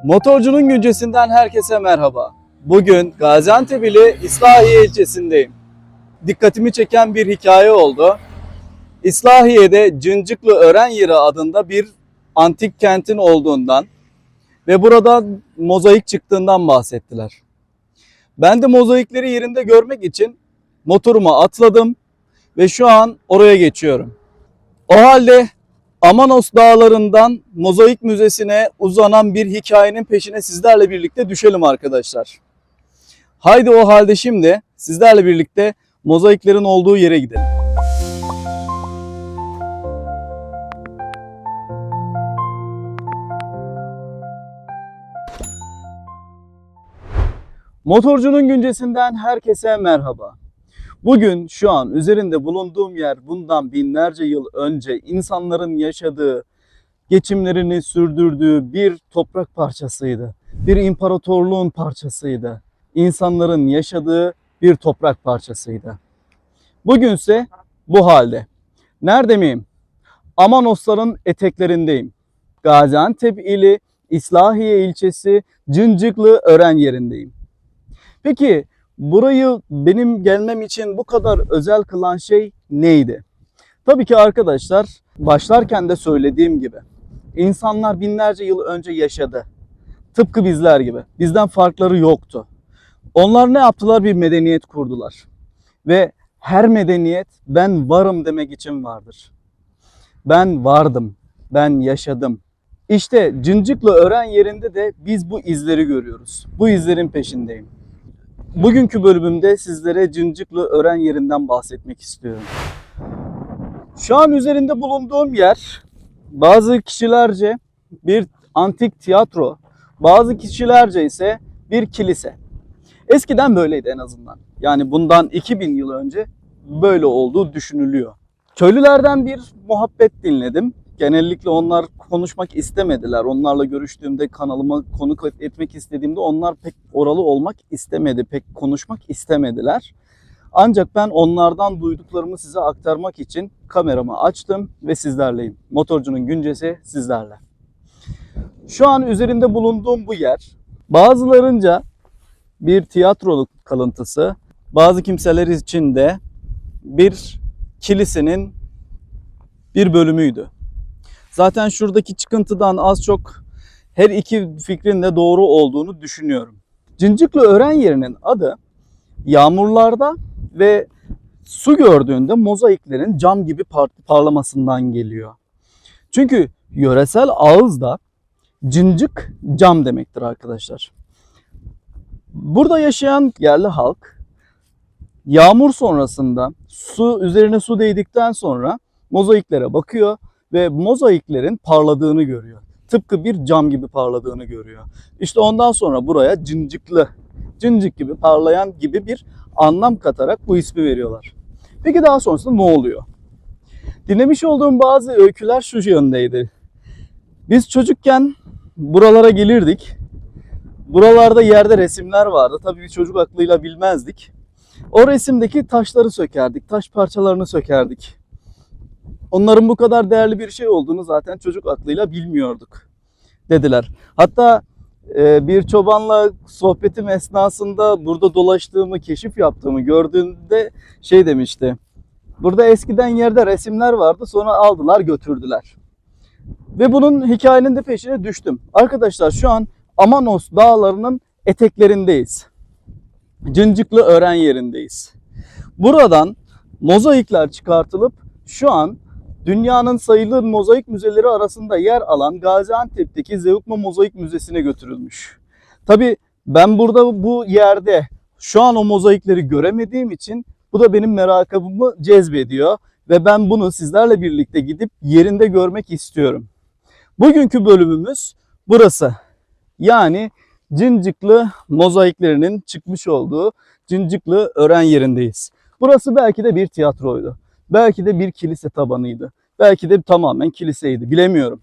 Motorcunun Güncesi'nden herkese merhaba. Bugün Gaziantep ili İslahiye ilçesindeyim. Dikkatimi çeken bir hikaye oldu. İslahiye'de Cıncıklı Ören Yeri adında bir antik kentin olduğundan ve burada mozaik çıktığından bahsettiler. Ben de mozaikleri yerinde görmek için motoruma atladım ve şu an oraya geçiyorum. O halde Amanos Dağları'ndan Mozaik Müzesi'ne uzanan bir hikayenin peşine sizlerle birlikte düşelim arkadaşlar. Haydi o halde şimdi sizlerle birlikte mozaiklerin olduğu yere gidelim. Motorcunun Güncesi'nden herkese merhaba. Bugün şu an üzerinde bulunduğum yer bundan binlerce yıl önce insanların yaşadığı, geçimlerini sürdürdüğü bir toprak parçasıydı. Bir imparatorluğun parçasıydı. İnsanların yaşadığı bir toprak parçasıydı. Bugünse bu halde. Nerede miyim? Amanosların eteklerindeyim. Gaziantep ili İslahiye ilçesi Cıncıklı Ören yerindeyim. Peki burayı benim gelmem için bu kadar özel kılan şey neydi? Tabii ki arkadaşlar, başlarken de söylediğim gibi insanlar binlerce yıl önce yaşadı. Tıpkı bizler gibi. Bizden farkları yoktu. Onlar ne yaptılar? Bir medeniyet kurdular. Ve her medeniyet ben varım demek için vardır. Ben vardım, ben yaşadım. İşte Cıncıklı Ören yerinde de biz bu izleri görüyoruz. Bu izlerin peşindeyim. Bugünkü bölümümde sizlere Cıncıklı Ören yerinden bahsetmek istiyorum. Şu an üzerinde bulunduğum yer bazı kişilerce bir antik tiyatro, bazı kişilerce ise bir kilise. Eskiden böyleydi en azından. Yani bundan 2000 yıl önce böyle olduğu düşünülüyor. Köylülerden bir muhabbet dinledim. Genellikle onlar konuşmak istemediler. Onlarla görüştüğümde, kanalıma konuk etmek istediğimde onlar pek oralı olmak istemedi, pek konuşmak istemediler. Ancak ben onlardan duyduklarımı size aktarmak için kameramı açtım ve sizlerleyim. Motorcunun Güncesi sizlerle. Şu an üzerinde bulunduğum bu yer bazılarınca bir tiyatroluk kalıntısı, bazı kimseler için de bir kilisenin bir bölümüydü. Zaten şuradaki çıkıntıdan az çok her iki fikrin de doğru olduğunu düşünüyorum. Cıncıklı Ören yerinin adı yağmurlarda ve su gördüğünde mozaiklerin cam gibi parlamasından geliyor. Çünkü yöresel ağızda cıncık cam demektir arkadaşlar. Burada yaşayan yerli halk yağmur sonrasında üzerine su değdikten sonra mozaiklere bakıyor ve mozaiklerin parladığını görüyor. Tıpkı bir cam gibi parladığını görüyor. İşte ondan sonra buraya cıncık gibi parlayan gibi bir anlam katarak bu ismi veriyorlar. Peki daha sonrasında ne oluyor? Dinlemiş olduğum bazı öyküler şu yöndeydi. Biz çocukken buralara gelirdik. Buralarda yerde resimler vardı. Tabii bir çocuk aklıyla bilmezdik. O resimdeki taşları sökerdik. Taş parçalarını sökerdik. Onların bu kadar değerli bir şey olduğunu zaten çocuk aklıyla bilmiyorduk dediler. Hatta bir çobanla sohbetim esnasında burada dolaştığımı, keşif yaptığımı gördüğünde şey demişti. Burada eskiden yerde resimler vardı, sonra aldılar götürdüler. Ve bunun hikayenin de peşine düştüm. Arkadaşlar şu an Amanos Dağları'nın eteklerindeyiz. Cıncıklı Ören yerindeyiz. Buradan mozaikler çıkartılıp şu an dünyanın sayılı mozaik müzeleri arasında yer alan Gaziantep'teki Zeugma Mozaik Müzesi'ne götürülmüş. Tabii ben burada bu yerde şu an o mozaikleri göremediğim için bu da benim merakımı cezbediyor ve ben bunu sizlerle birlikte gidip yerinde görmek istiyorum. Bugünkü bölümümüz burası. Yani Cıncıklı mozaiklerinin çıkmış olduğu Cıncıklı Ören yerindeyiz. Burası belki de bir tiyatroydu. Belki de bir kilise tabanıydı. Belki de tamamen kiliseydi. Bilemiyorum.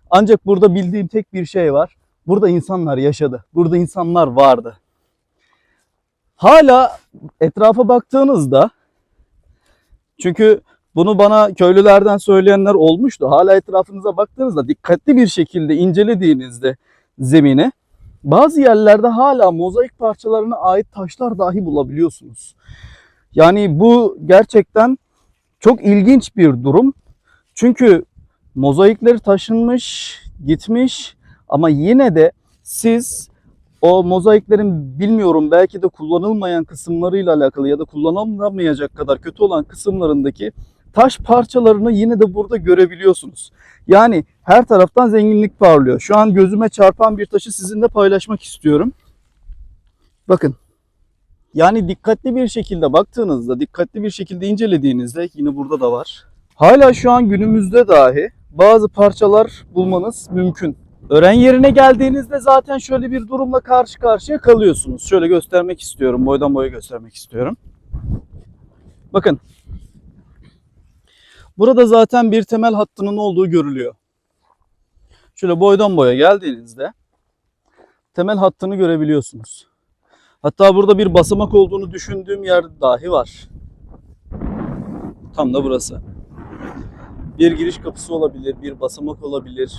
Ancak burada bildiğim tek bir şey var. Burada insanlar yaşadı. Burada insanlar vardı. Hala etrafa baktığınızda, çünkü bunu bana köylülerden söyleyenler olmuştu. Hala etrafınıza baktığınızda dikkatli bir şekilde incelediğinizde zemini Bazı yerlerde hala mozaik parçalarına ait taşlar dahi bulabiliyorsunuz. Yani bu gerçekten çok ilginç bir durum. Çünkü mozaikleri taşınmış, gitmiş ama yine de siz o mozaiklerin bilmiyorum belki de kullanılmayan kısımlarıyla alakalı ya da kullanılamayacak kadar kötü olan kısımlarındaki taş parçalarını yine de burada görebiliyorsunuz. Yani her taraftan zenginlik parlıyor. Şu an gözüme çarpan bir taşı sizinle paylaşmak istiyorum. Bakın. Yani dikkatli bir şekilde baktığınızda, dikkatli bir şekilde incelediğinizde yine burada da var. Hala şu an günümüzde dahi bazı parçalar bulmanız mümkün. Öğren yerine geldiğinizde zaten şöyle bir durumla karşı karşıya kalıyorsunuz. Şöyle göstermek istiyorum, boydan boya göstermek istiyorum. Bakın. Burada zaten bir temel hattının olduğu görülüyor. Şöyle boydan boya geldiğinizde temel hattını görebiliyorsunuz. Hatta burada bir basamak olduğunu düşündüğüm yer dahi var. Tam da burası. Bir giriş kapısı olabilir, bir basamak olabilir.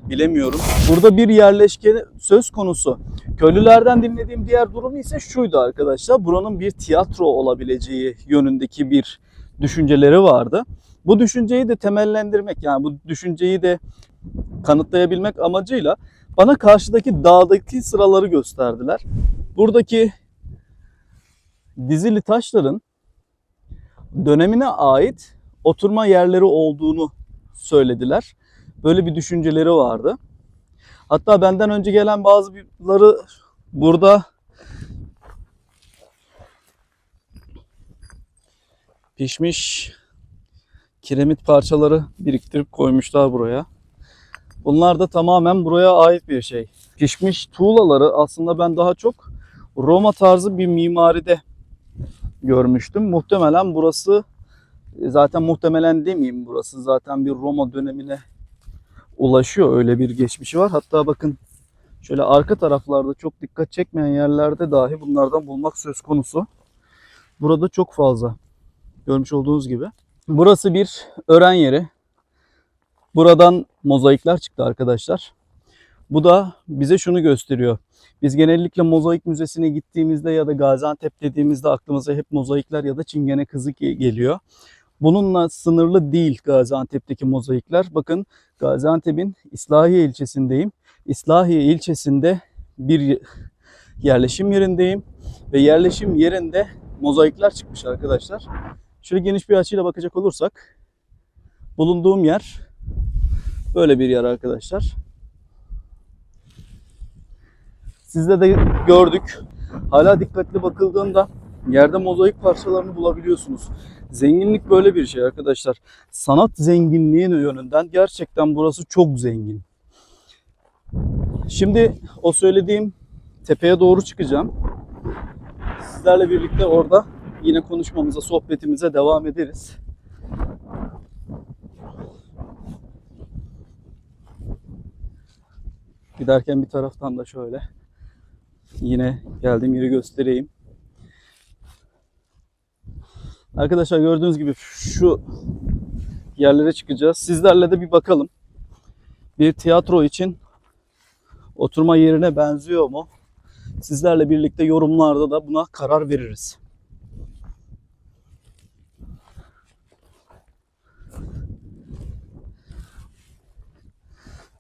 Bilemiyorum. Burada bir yerleşke söz konusu. Köylülerden dinlediğim diğer durum ise şuydu arkadaşlar. Buranın bir tiyatro olabileceği yönündeki bir düşünceleri vardı. Bu düşünceyi de temellendirmek, yani bu düşünceyi de kanıtlayabilmek amacıyla bana karşıdaki dağdaki sıraları gösterdiler. Buradaki dizili taşların dönemine ait oturma yerleri olduğunu söylediler. Böyle bir düşünceleri vardı. Hatta benden önce gelen bazıları burada pişmiş kiremit parçaları biriktirip koymuşlar buraya. Bunlar da tamamen buraya ait bir şey. Pişmiş tuğlaları aslında ben daha çok Roma tarzı bir mimaride görmüştüm. Muhtemelen burası, zaten muhtemelen demeyeyim, burası zaten bir Roma dönemine ulaşıyor. Öyle bir geçmişi var. Hatta bakın şöyle arka taraflarda çok dikkat çekmeyen yerlerde dahi bunlardan bulmak söz konusu. Burada çok fazla. Görmüş olduğunuz gibi. Burası bir öğren yeri. Buradan mozaikler çıktı arkadaşlar. Bu da bize şunu gösteriyor. Biz genellikle mozaik müzesine gittiğimizde ya da Gaziantep dediğimizde aklımıza hep mozaikler ya da Çingene kızı geliyor. Bununla sınırlı değil Gaziantep'teki mozaikler. Bakın Gaziantep'in İslahiye ilçesindeyim. İslahiye ilçesinde bir yerleşim yerindeyim. Ve yerleşim yerinde mozaikler çıkmış arkadaşlar. Şöyle geniş bir açıyla bakacak olursak bulunduğum yer böyle bir yer arkadaşlar. Sizle de gördük. Hala dikkatli bakıldığında yerde mozaik parçalarını bulabiliyorsunuz. Zenginlik böyle bir şey arkadaşlar. Sanat zenginliği yönünden gerçekten burası çok zengin. Şimdi o söylediğim tepeye doğru çıkacağım. Sizlerle birlikte orada yine konuşmamıza, sohbetimize devam ederiz. Giderken bir taraftan da şöyle yine geldiğim yeri göstereyim. Arkadaşlar gördüğünüz gibi şu yerlere çıkacağız. Sizlerle de bir bakalım. Bir tiyatro için oturma yerine benziyor mu? Sizlerle birlikte yorumlarda da buna karar veririz.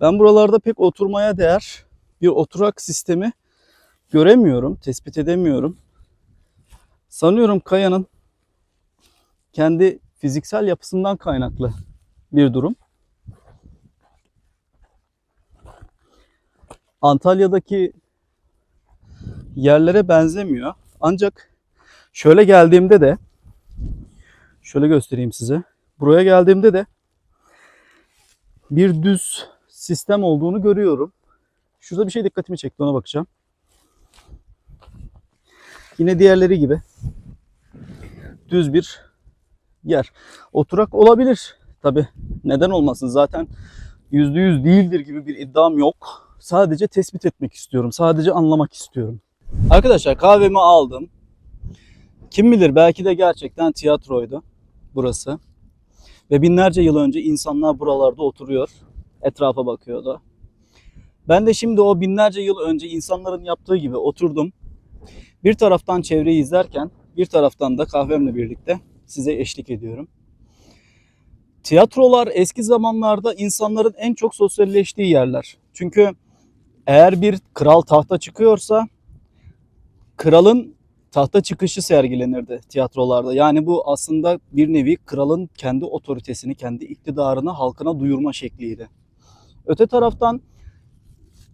Ben buralarda pek oturmaya değer bir oturak sistemi göremiyorum, tespit edemiyorum. Sanıyorum kayanın kendi fiziksel yapısından kaynaklı bir durum. Antalya'daki yerlere benzemiyor. Ancak şöyle geldiğimde de, şöyle göstereyim size. Buraya geldiğimde de bir düz sistem olduğunu görüyorum. Şurada bir şey dikkatimi çekti, ona bakacağım. Yine diğerleri gibi düz bir yer. Oturak olabilir. Tabi neden olmasın, zaten %100 değildir gibi bir iddiam yok. Sadece tespit etmek istiyorum. Sadece anlamak istiyorum. Arkadaşlar kahvemi aldım. Kim bilir belki de gerçekten tiyatroydu burası. Ve binlerce yıl önce insanlar buralarda oturuyor. Etrafa bakıyordu. Ben de şimdi o binlerce yıl önce insanların yaptığı gibi oturdum. Bir taraftan çevreyi izlerken bir taraftan da kahvemle birlikte size eşlik ediyorum. Tiyatrolar eski zamanlarda insanların en çok sosyalleştiği yerler. Çünkü eğer bir kral tahta çıkıyorsa kralın tahta çıkışı sergilenirdi tiyatrolarda. Yani bu aslında bir nevi kralın kendi otoritesini, kendi iktidarını halkına duyurma şekliydi. Öte taraftan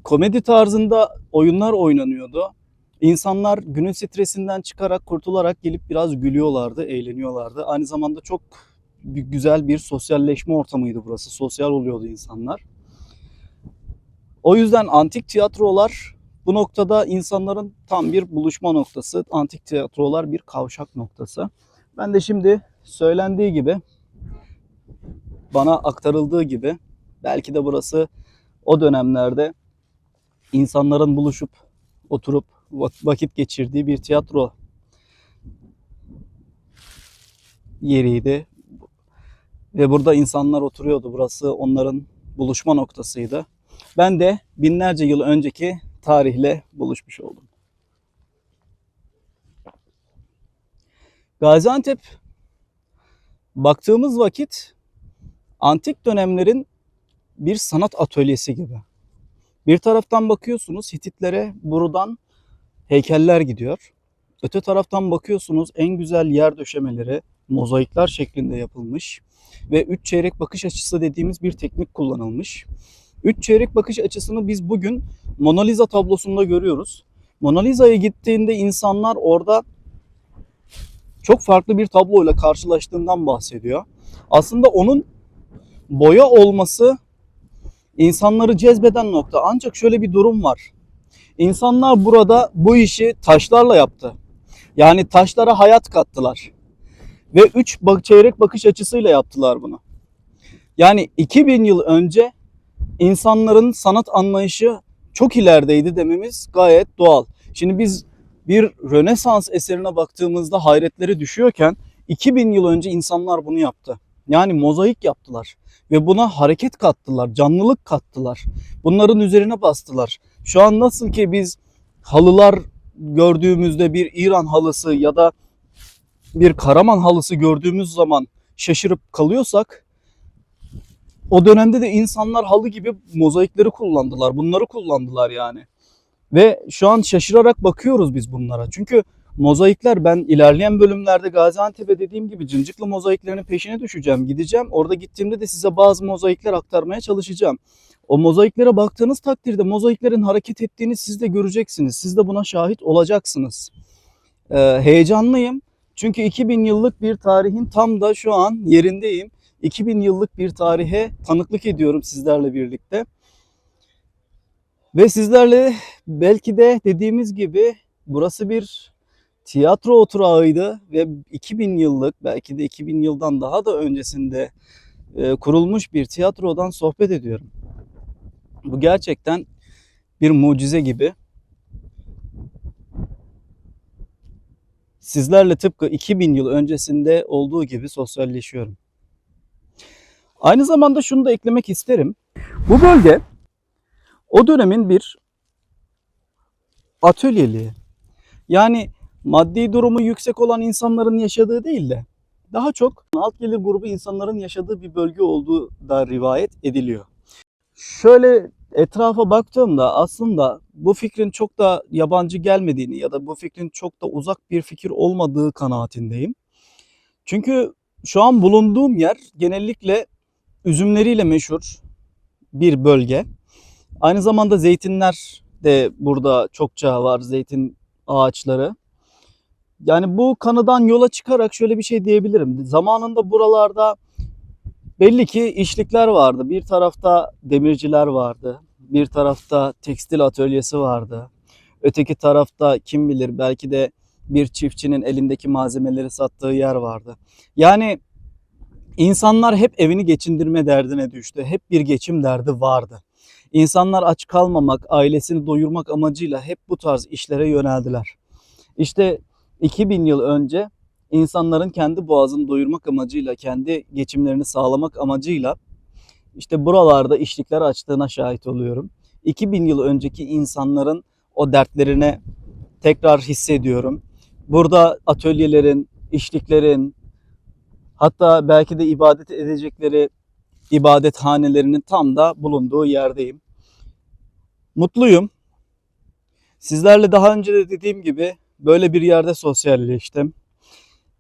komedi tarzında oyunlar oynanıyordu. İnsanlar günün stresinden çıkarak, kurtularak gelip biraz gülüyorlardı, eğleniyorlardı. Aynı zamanda çok güzel bir sosyalleşme ortamıydı burası. Sosyal oluyordu insanlar. O yüzden antik tiyatrolar bu noktada insanların tam bir buluşma noktası. Antik tiyatrolar bir kavşak noktası. Ben de şimdi söylendiği gibi, bana aktarıldığı gibi belki de burası o dönemlerde insanların buluşup oturup vakit geçirdiği bir tiyatro yeriydi. Ve burada insanlar oturuyordu. Burası onların buluşma noktasıydı. Ben de binlerce yıl önceki tarihle buluşmuş oldum. Gaziantep baktığımız vakit antik dönemlerin bir sanat atölyesi gibi. Bir taraftan bakıyorsunuz Hititlere buradan heykeller gidiyor. Öte taraftan bakıyorsunuz en güzel yer döşemeleri mozaikler şeklinde yapılmış ve 3 çeyrek bakış açısı dediğimiz bir teknik kullanılmış. 3 çeyrek bakış açısını biz bugün Mona Lisa tablosunda görüyoruz. Mona Lisa'ya gittiğinde insanlar orada çok farklı bir tabloyla karşılaştığından bahsediyor. Aslında onun boya olması insanları cezbeden nokta. Ancak şöyle bir durum var. İnsanlar burada bu işi taşlarla yaptı. Yani taşlara hayat kattılar. Ve 3 çeyrek bakış açısıyla yaptılar bunu. Yani 2000 yıl önce insanların sanat anlayışı çok ilerideydi dememiz gayet doğal. Şimdi biz bir Rönesans eserine baktığımızda hayretleri düşüyorken 2000 yıl önce insanlar bunu yaptı. Yani mozaik yaptılar ve buna hareket kattılar, canlılık kattılar. Bunların üzerine bastılar. Şu an nasıl ki biz halılar gördüğümüzde bir İran halısı ya da bir Karaman halısı gördüğümüz zaman şaşırıp kalıyorsak, o dönemde de insanlar halı gibi mozaikleri kullandılar. Bunları kullandılar yani. Ve şu an şaşırarak bakıyoruz biz bunlara. Çünkü mozaikler, ben ilerleyen bölümlerde Gaziantep'e dediğim gibi Cıncıklı mozaiklerinin peşine düşeceğim. Gideceğim. Orada gittiğimde de size bazı mozaikler aktarmaya çalışacağım. O mozaiklere baktığınız takdirde mozaiklerin hareket ettiğini siz de göreceksiniz. Siz de buna şahit olacaksınız. Heyecanlıyım. Çünkü 2000 yıllık bir tarihin tam da şu an yerindeyim. 2000 yıllık bir tarihe tanıklık ediyorum sizlerle birlikte. Ve sizlerle belki de dediğimiz gibi burası bir tiyatro oturağıydı ve 2000 yıllık, belki de 2000 yıldan daha da öncesinde kurulmuş bir tiyatrodan sohbet ediyorum. Bu gerçekten bir mucize gibi. Sizlerle tıpkı 2000 yıl öncesinde olduğu gibi sosyalleşiyorum. Aynı zamanda şunu da eklemek isterim. Bu bölge o dönemin bir atölyeli. Yani maddi durumu yüksek olan insanların yaşadığı değil de daha çok alt gelir grubu insanların yaşadığı bir bölge olduğu da rivayet ediliyor. Şöyle etrafa baktığımda aslında bu fikrin çok da yabancı gelmediğini ya da bu fikrin çok da uzak bir fikir olmadığı kanaatindeyim. Çünkü şu an bulunduğum yer genellikle üzümleriyle meşhur bir bölge. Aynı zamanda zeytinler de burada çokça var, zeytin ağaçları. Yani bu kanıdan yola çıkarak şöyle bir şey diyebilirim. Zamanında buralarda belli ki işlikler vardı. Bir tarafta demirciler vardı. Bir tarafta tekstil atölyesi vardı. Öteki tarafta kim bilir belki de bir çiftçinin elindeki malzemeleri sattığı yer vardı. Yani insanlar hep evini geçindirme derdine düştü. Hep bir geçim derdi vardı. İnsanlar aç kalmamak, ailesini doyurmak amacıyla hep bu tarz işlere yöneldiler. İşte 2000 yıl önce insanların kendi boğazını doyurmak amacıyla, kendi geçimlerini sağlamak amacıyla işte buralarda işlikler açtığına şahit oluyorum. 2000 yıl önceki insanların o dertlerine tekrar hissediyorum. Burada atölyelerin, işliklerin, hatta belki de ibadet edecekleri ibadethanelerinin tam da bulunduğu yerdeyim. Mutluyum. Sizlerle daha önce de dediğim gibi böyle bir yerde sosyalleştim.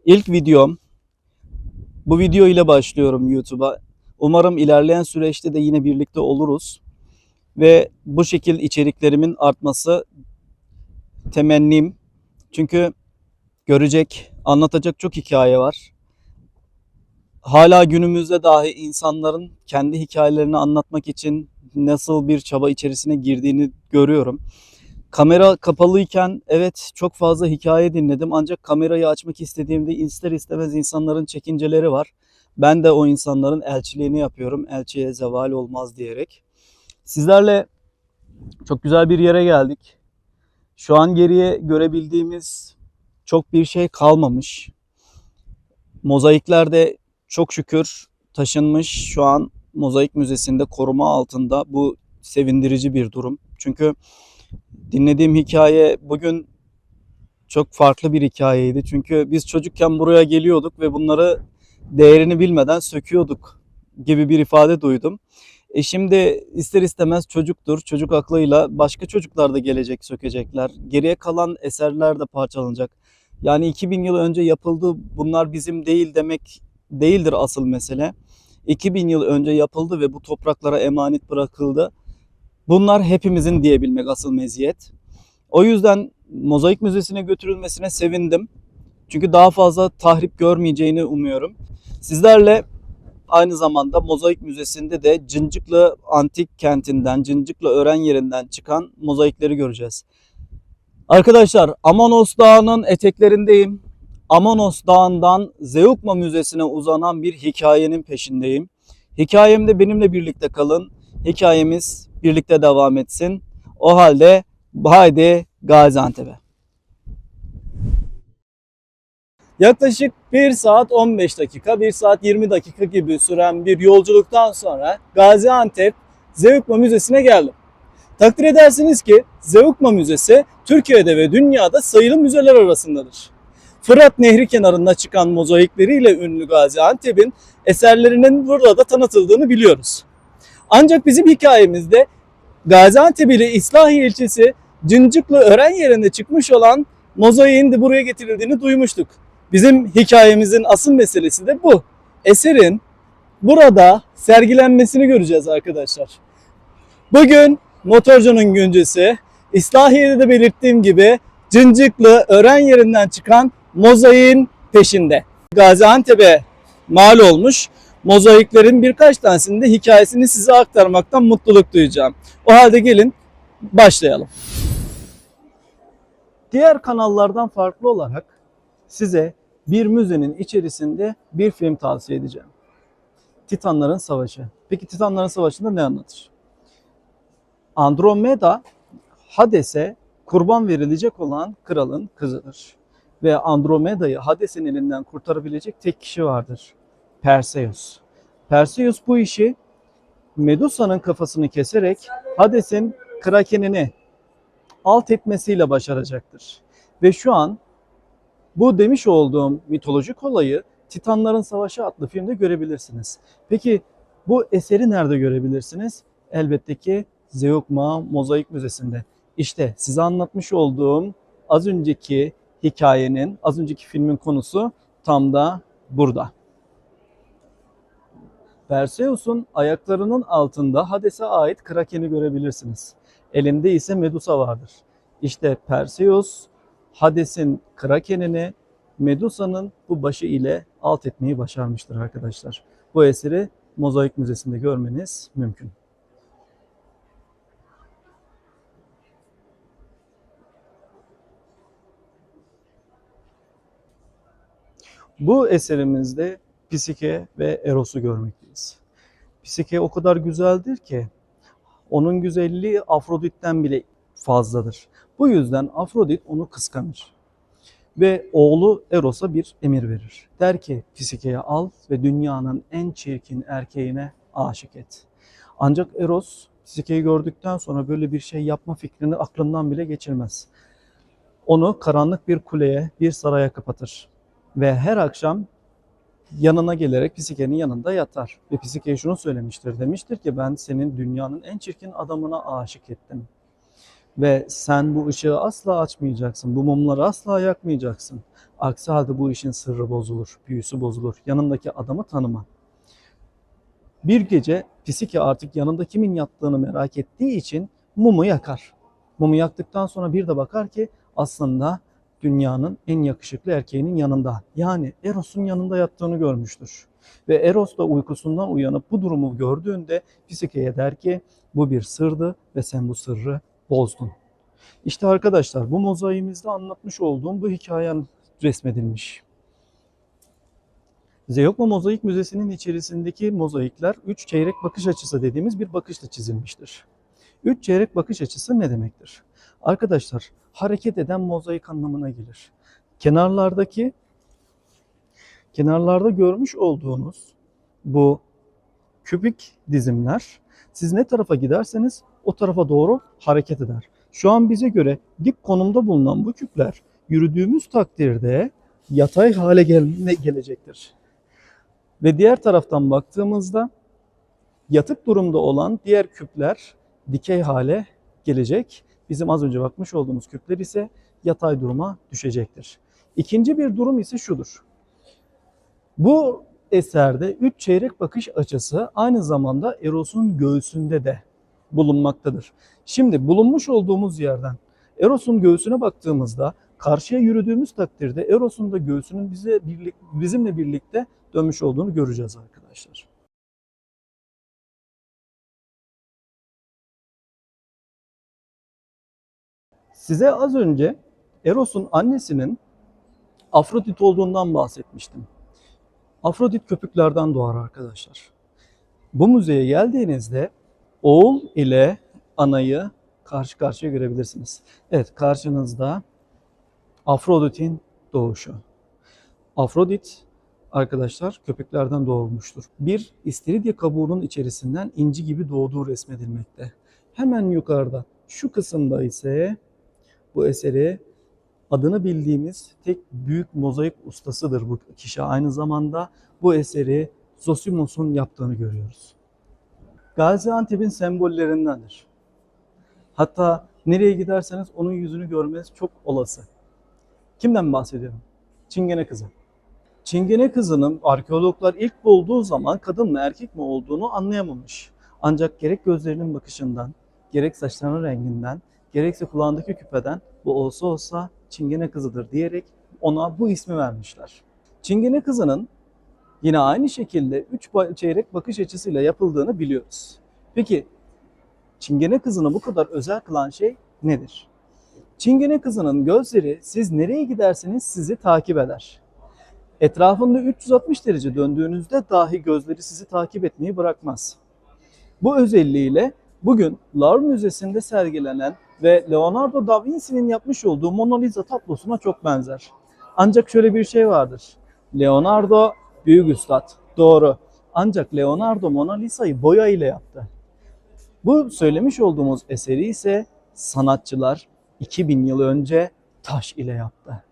İlk videom, bu video ile başlıyorum YouTube'a. Umarım ilerleyen süreçte de yine birlikte oluruz. Ve bu şekil içeriklerimin artması temennim. Çünkü görecek, anlatacak çok hikaye var. Hala günümüzde dahi insanların kendi hikayelerini anlatmak için nasıl bir çaba içerisine girdiğini görüyorum. Kamera kapalıyken evet çok fazla hikaye dinledim, ancak kamerayı açmak istediğimde ister istemez insanların çekinceleri var. Ben de o insanların elçiliğini yapıyorum, elçiye zeval olmaz diyerek. Sizlerle çok güzel bir yere geldik. Şu an geriye görebildiğimiz çok bir şey kalmamış. Mozaikler de çok şükür taşınmış. Şu an Mozaik Müzesi'nde koruma altında. Bu sevindirici bir durum. Çünkü dinlediğim hikaye bugün çok farklı bir hikayeydi. Çünkü biz çocukken buraya geliyorduk ve bunları değerini bilmeden söküyorduk gibi bir ifade duydum. Şimdi ister istemez çocuktur. Çocuk aklıyla başka çocuklar da gelecek, sökecekler. Geriye kalan eserler de parçalanacak. Yani 2000 yıl önce yapıldı, bunlar bizim değil demek değildir asıl mesele. 2000 yıl önce yapıldı ve bu topraklara emanet bırakıldı. Bunlar hepimizin diyebilmek asıl meziyet. O yüzden Mozaik Müzesi'ne götürülmesine sevindim. Çünkü daha fazla tahrip görmeyeceğini umuyorum. Sizlerle aynı zamanda Mozaik Müzesi'nde de Cıncıklı Antik Kenti'nden, Cıncıklı Ören yerinden çıkan mozaikleri göreceğiz. Arkadaşlar, Amanos Dağı'nın eteklerindeyim. Amanos Dağı'ndan Zeugma Müzesi'ne uzanan bir hikayenin peşindeyim. Hikayemde benimle birlikte kalın. Hikayemiz birlikte devam etsin. O halde haydi Gaziantep'e. Yaklaşık 1 saat 15 dakika, 1 saat 20 dakika gibi süren bir yolculuktan sonra Gaziantep Zeugma Müzesi'ne geldim. Takdir edersiniz ki Zeugma Müzesi Türkiye'de ve dünyada sayılı müzeler arasındadır. Fırat Nehri kenarında çıkan mozaikleriyle ünlü Gaziantep'in eserlerinin burada da tanıtıldığını biliyoruz. Ancak bizim hikayemizde Gaziantep ile İslahiye ilçesi Cıncıklı Ören yerinde çıkmış olan mozaiğin de buraya getirildiğini duymuştuk. Bizim hikayemizin asıl meselesi de bu. Eserin burada sergilenmesini göreceğiz arkadaşlar. Bugün Motorcu'nun güncesi, İslahiye'de de belirttiğim gibi Cıncıklı Ören yerinden çıkan mozaiğin peşinde. Gaziantep'e mal olmuş mozaiklerin birkaç tanesinin de hikayesini size aktarmaktan mutluluk duyacağım. O halde gelin başlayalım. Diğer kanallardan farklı olarak size bir müzenin içerisinde bir film tavsiye edeceğim. Titanların Savaşı. Peki Titanların Savaşı'nda ne anlatır? Andromeda, Hades'e kurban verilecek olan kralın kızıdır. Ve Andromeda'yı Hades'in elinden kurtarabilecek tek kişi vardır. Perseus. Perseus bu işi Medusa'nın kafasını keserek Hades'in krakenini alt etmesiyle başaracaktır. Ve şu an bu demiş olduğum mitolojik olayı Titanların Savaşı adlı filmde görebilirsiniz. Peki bu eseri nerede görebilirsiniz? Elbette ki Zeugma Mozaik Müzesi'nde. İşte size anlatmış olduğum az önceki hikayenin, az önceki filmin konusu tam da burada. Perseus'un ayaklarının altında Hades'e ait Kraken'i görebilirsiniz. Elinde ise Medusa vardır. İşte Perseus, Hades'in Kraken'ini Medusa'nın bu başı ile alt etmeyi başarmıştır arkadaşlar. Bu eseri Mozaik Müzesi'nde görmeniz mümkün. Bu eserimizde Psike ve Eros'u görmekteyiz. Psike o kadar güzeldir ki onun güzelliği Afrodit'ten bile fazladır. Bu yüzden Afrodit onu kıskanır. Ve oğlu Eros'a bir emir verir. Der ki Psike'yi al ve dünyanın en çirkin erkeğine aşık et. Ancak Eros Pisikeyi gördükten sonra böyle bir şey yapma fikrini aklından bile geçirmez. Onu karanlık bir kuleye, bir saraya kapatır. Ve her akşam yanına gelerek Pisike'nin yanında yatar. Ve Pisike'ye şunu söylemiştir. Demiştir ki ben senin dünyanın en çirkin adamına aşık ettim. Ve sen bu ışığı asla açmayacaksın. Bu mumları asla yakmayacaksın. Aksi halde bu işin sırrı bozulur, büyüsü bozulur. Yanındaki adamı tanıma. Bir gece Pisike artık yanında kimin yattığını merak ettiği için mumu yakar. Mumu yaktıktan sonra bir de bakar ki aslında dünyanın en yakışıklı erkeğinin yanında. Yani Eros'un yanında yattığını görmüştür. Ve Eros da uykusundan uyanıp bu durumu gördüğünde Pisike'ye der ki bu bir sırdı ve sen bu sırrı bozdun. İşte arkadaşlar bu mozaiğimizde anlatmış olduğum bu hikayen resmedilmiş. Zeugma Mozaik Müzesi'nin içerisindeki mozaikler 3 çeyrek bakış açısı dediğimiz bir bakışla çizilmiştir. 3 çeyrek bakış açısı ne demektir? Arkadaşlar hareket eden mozaik anlamına gelir. Kenarlarda görmüş olduğunuz bu kübik dizimler siz ne tarafa giderseniz o tarafa doğru hareket eder. Şu an bize göre dik konumda bulunan bu küpler yürüdüğümüz takdirde yatay hale gelecektir. Ve diğer taraftan baktığımızda yatık durumda olan diğer küpler dikey hale gelecek. Bizim az önce bakmış olduğumuz küpler ise yatay duruma düşecektir. İkinci bir durum ise şudur. Bu eserde 3 çeyrek bakış açısı aynı zamanda Eros'un göğsünde de bulunmaktadır. Şimdi bulunmuş olduğumuz yerden Eros'un göğsüne baktığımızda karşıya yürüdüğümüz takdirde Eros'un da göğsünün bizimle birlikte dönmüş olduğunu göreceğiz arkadaşlar. Size az önce Eros'un annesinin Afrodit olduğundan bahsetmiştim. Afrodit köpüklerden doğar arkadaşlar. Bu müzeye geldiğinizde oğul ile anayı karşı karşıya görebilirsiniz. Evet, karşınızda Afrodit'in doğuşu. Afrodit arkadaşlar köpeklerden doğmuştur. Bir istiridye kabuğunun içerisinden inci gibi doğduğu resmedilmekte. Hemen yukarıda şu kısımda ise bu eseri adını bildiğimiz tek büyük mozaik ustasıdır bu kişi. Aynı zamanda bu eseri Zosimos'un yaptığını görüyoruz. Gaziantep'in sembollerindendir. Hatta nereye giderseniz onun yüzünü görmeniz çok olası. Kimden bahsediyorum? Çingene kızı. Çingene kızının arkeologlar ilk bulduğu zaman kadın mı erkek mi olduğunu anlayamamış. Ancak gerek gözlerinin bakışından, gerek saçlarının renginden, gerekse kulağındaki küpeden bu olsa Çingene kızıdır diyerek ona bu ismi vermişler. Çingene kızının yine aynı şekilde 3 çeyrek bakış açısıyla yapıldığını biliyoruz. Peki Çingene kızını bu kadar özel kılan şey nedir? Çingene kızının gözleri siz nereye giderseniz sizi takip eder. Etrafında 360 derece döndüğünüzde dahi gözleri sizi takip etmeyi bırakmaz. Bu özelliğiyle bugün Louvre Müzesi'nde sergilenen ve Leonardo da Vinci'nin yapmış olduğu Mona Lisa tablosuna çok benzer. Ancak şöyle bir şey vardır. Leonardo büyük üstad, doğru. Ancak Leonardo Mona Lisa'yı boya ile yaptı. Bu söylemiş olduğumuz eseri ise sanatçılar 2000 yıl önce taş ile yaptı.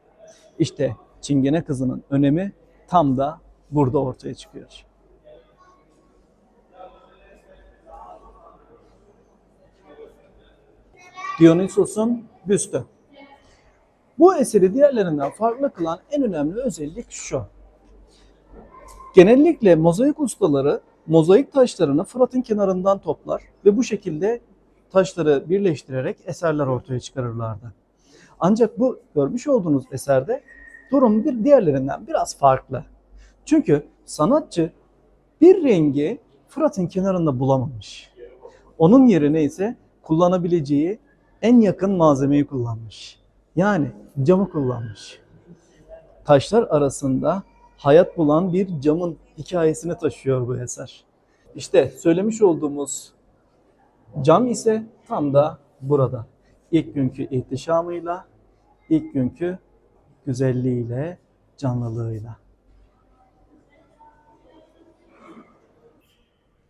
İşte Çingene kızının önemi tam da burada ortaya çıkıyor. Dionysos'un büstü. Bu eseri diğerlerinden farklı kılan en önemli özellik şu. Genellikle mozaik ustaları mozaik taşlarını Fırat'ın kenarından toplar ve bu şekilde taşları birleştirerek eserler ortaya çıkarırlardı. Ancak bu görmüş olduğunuz eserde durum bir diğerlerinden biraz farklı. Çünkü sanatçı bir rengi Fırat'ın kenarında bulamamış. Onun yerine ise kullanabileceği en yakın malzemeyi kullanmış. Yani camı kullanmış. Taşlar arasında hayat bulan bir camın hikayesini taşıyor bu eser. İşte söylemiş olduğumuz cam ise tam da burada. İlk günkü ihtişamıyla, ilk günkü güzelliğiyle, canlılığıyla.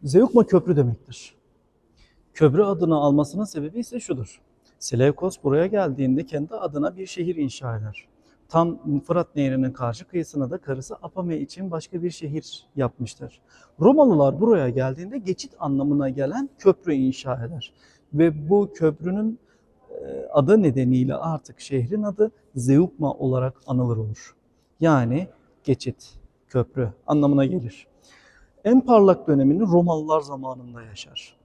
Zeugma köprü demektir. Köprü adını almasının sebebi ise şudur. Seleukos buraya geldiğinde kendi adına bir şehir inşa eder. Tam Fırat Nehri'nin karşı kıyısına da karısı Apame için başka bir şehir yapmıştır. Romalılar buraya geldiğinde geçit anlamına gelen köprü inşa eder. Ve bu köprünün adı nedeniyle artık şehrin adı Zeugma olarak anılır olur. Yani geçit, köprü anlamına gelir. En parlak dönemini Romalılar zamanında yaşar.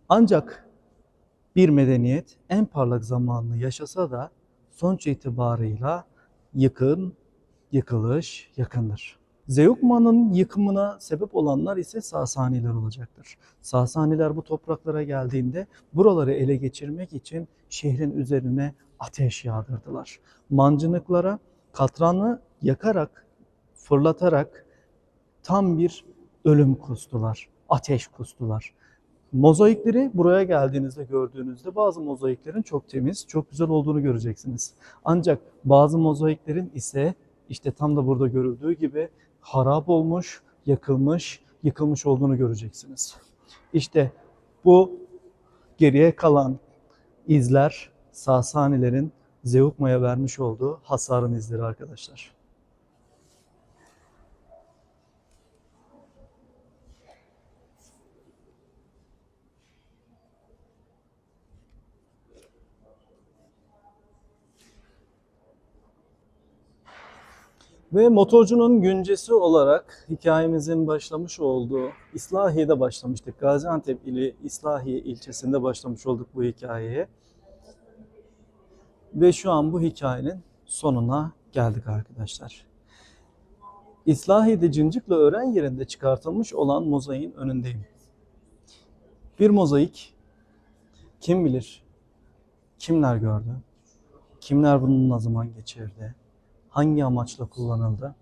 Ancak bir medeniyet en parlak zamanını yaşasa da sonuç itibarıyla yıkılış yakındır. Zeugma'nın yıkımına sebep olanlar ise Sasaniler olacaktır. Sasaniler bu topraklara geldiğinde buraları ele geçirmek için şehrin üzerine ateş yağdırdılar. Mancınıklara katranı yakarak, fırlatarak tam bir ölüm kustular, ateş kustular. Mozaikleri buraya geldiğinizde gördüğünüzde bazı mozaiklerin çok temiz, çok güzel olduğunu göreceksiniz. Ancak bazı mozaiklerin ise işte tam da burada görüldüğü gibi harap olmuş, yakılmış, yıkılmış olduğunu göreceksiniz. İşte bu geriye kalan izler Sasanilerin Zeugma'ya vermiş olduğu hasarın izleri arkadaşlar. Ve motorcunun güncesi olarak hikayemizin başlamış olduğu İslahiye'de başlamıştık. Gaziantep ili İslahiye ilçesinde başlamış olduk bu hikayeye. Ve şu an bu hikayenin sonuna geldik arkadaşlar. İslahiye'de Cincikli Ören yerinde çıkartılmış olan mozaiğin önündeyim. Bir mozaik kim bilir kimler gördü, kimler bununla zaman geçirdi, hangi amaçla kullanıldı?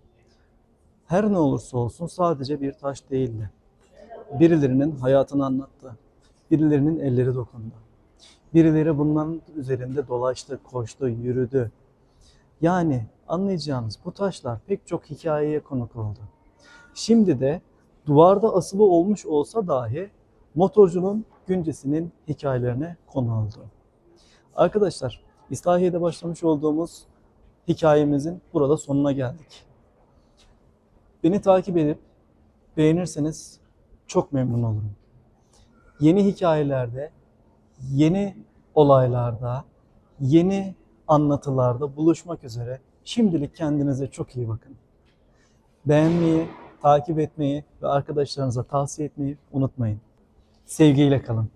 Her ne olursa olsun sadece bir taş değildi. Birilerinin hayatını anlattı. Birilerinin elleri dokundu. Birileri bunların üzerinde dolaştı, koştu, yürüdü. Yani anlayacağınız bu taşlar pek çok hikayeye konuk oldu. Şimdi de duvarda asılı olmuş olsa dahi motorcunun güncesinin hikayelerine konu oldu. Arkadaşlar, İslahiye'de başlamış olduğumuz hikayemizin burada sonuna geldik. Beni takip edip beğenirseniz çok memnun olurum. Yeni hikayelerde, yeni olaylarda, yeni anlatılarda buluşmak üzere. Şimdilik kendinize çok iyi bakın. Beğenmeyi, takip etmeyi ve arkadaşlarınıza tavsiye etmeyi unutmayın. Sevgiyle kalın.